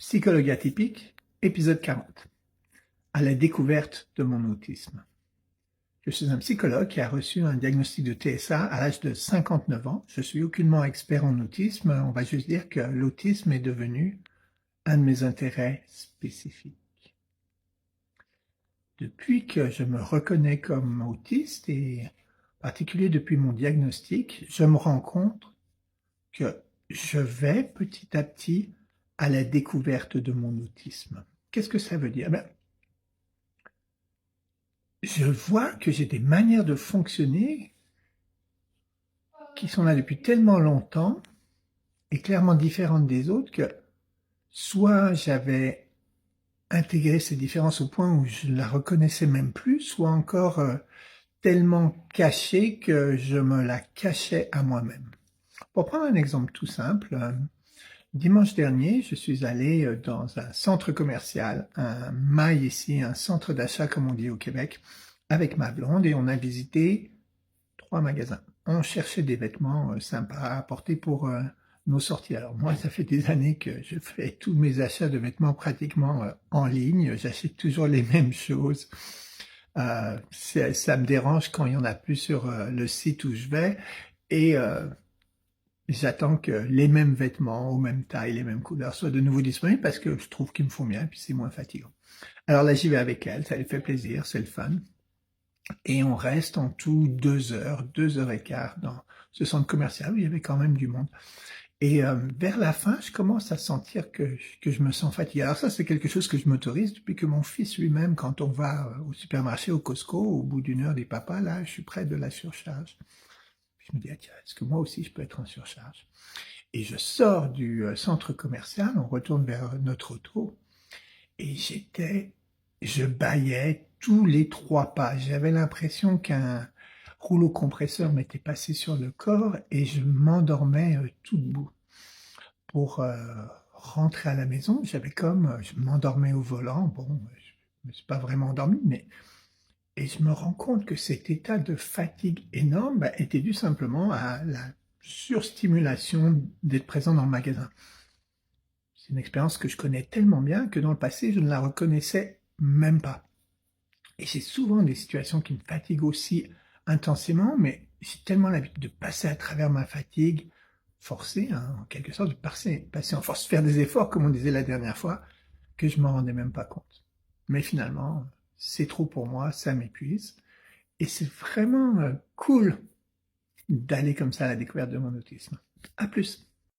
Psychologue atypique, épisode 40. À la découverte de mon autisme. Je suis un psychologue qui a reçu un diagnostic de TSA à l'âge de 59 ans. Je suis aucunement expert en autisme. On va juste dire que l'autisme est devenu un de mes intérêts spécifiques. Depuis que je me reconnais comme autiste, et en particulier depuis mon diagnostic, je me rends compte que je vais petit à petit à la découverte de mon autisme. Qu'est-ce que ça veut dire? Je vois que j'ai des manières de fonctionner qui sont là depuis tellement longtemps et clairement différentes des autres que soit j'avais intégré ces différences au point où je la reconnaissais même plus, soit encore tellement cachée que je me la cachais à moi-même. Pour prendre un exemple tout simple, dimanche dernier, je suis allé dans un centre commercial, un MAI ici, un centre d'achat comme on dit au Québec, avec ma blonde, et on a visité 3 magasins. On cherchait des vêtements sympas à porter pour nos sorties. Alors moi, ça fait des années que je fais tous mes achats de vêtements pratiquement en ligne. J'achète toujours les mêmes choses. Ça me dérange quand il y en a plus sur le site où je vais. Et j'attends que les mêmes vêtements, aux mêmes tailles, les mêmes couleurs soient de nouveau disponibles parce que je trouve qu'ils me font bien et puis c'est moins fatigant. Alors là, j'y vais avec elle, ça lui fait plaisir, c'est le fun. Et on reste en tout 2 heures et quart dans ce centre commercial où il y avait quand même du monde. Et vers la fin, je commence à sentir que je me sens fatigué. Alors ça, c'est quelque chose que je m'autorise depuis que mon fils lui-même, quand on va au supermarché, au Costco, au bout d'une heure des papas, là, je suis près de la surcharge. Je me dis, ah, tiens, est-ce que moi aussi je peux être en surcharge? Et je sors du centre commercial, on retourne vers notre auto, et je bâillais tous les 3 pas. J'avais l'impression qu'un rouleau compresseur m'était passé sur le corps et je m'endormais tout debout. Pour rentrer à la maison, je m'endormais au volant. Bon, je me suis pas vraiment endormi, et je me rends compte que cet état de fatigue énorme était dû simplement à la surstimulation d'être présent dans le magasin. C'est une expérience que je connais tellement bien que dans le passé, je ne la reconnaissais même pas. Et j'ai souvent des situations qui me fatiguent aussi intensément, mais j'ai tellement l'habitude de passer à travers ma fatigue, forcée, hein, en quelque sorte, de passer en force, faire des efforts, comme on disait la dernière fois, que je m'en rendais même pas compte. Mais finalement, c'est trop pour moi, ça m'épuise. Et c'est vraiment cool d'aller comme ça à la découverte de mon autisme. À plus!